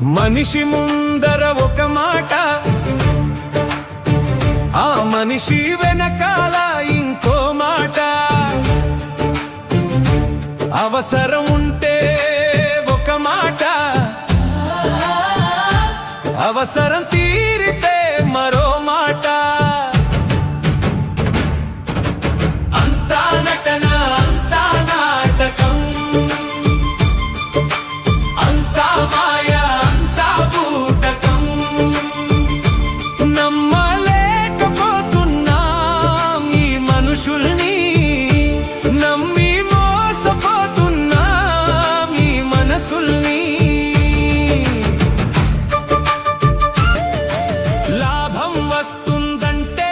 మనిషి ముందర ఒక మాట, ఆ మనిషి వెనకాల ఇంకో మాట. అవసరం ఉంటే ఒక మాట, అవసరం తీరితే మరో మాట. అంతా నటన, అంతా నాటకం, అంతా మాయ, అంతా బూటకం. నమ్మలేకపోతున్నాం ఈ మనుషుల్ని, నమ్మి మోసపోతున్నాం ఈ మనసుల్ని. లాభం వస్తుందంటే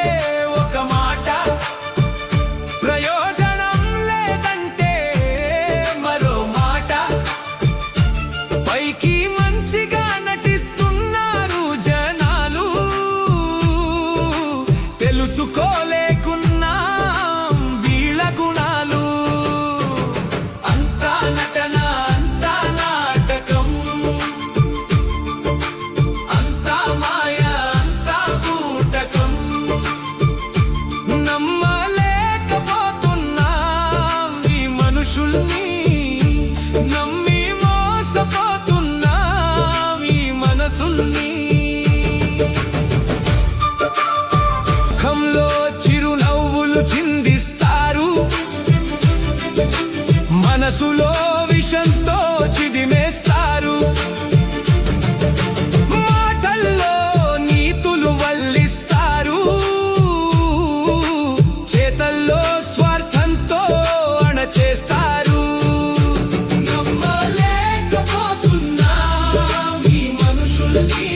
ఒక మాట, ప్రయోజనం లేదంటే మరో మాట. పైకి మంచిగా నటిస్తున్నారు జనాలు, తెలుసుకోలేకున్నాం వీళ్ళ గుణాలు. అంతా నటన, అంతా నాటకం, అంతా మాయ, అంతా బూటకం. నమ్మలేకపోతున్నాం ఈ మనుషుల్ని, నమ్మి మోసపోతున్నాం ఈ మనసుల్ని. ముఖంలో చిరునవ్వులు చిందిస్తారు, మనసులో విషంతో చిదిమేస్తారు. మాటల్లో నీతులు వల్లిస్తారు, చేతల్లో స్వార్థంతో అణచేస్తారు. నమ్మలేకపోతున్నాం ఈ మనుషుల్ని,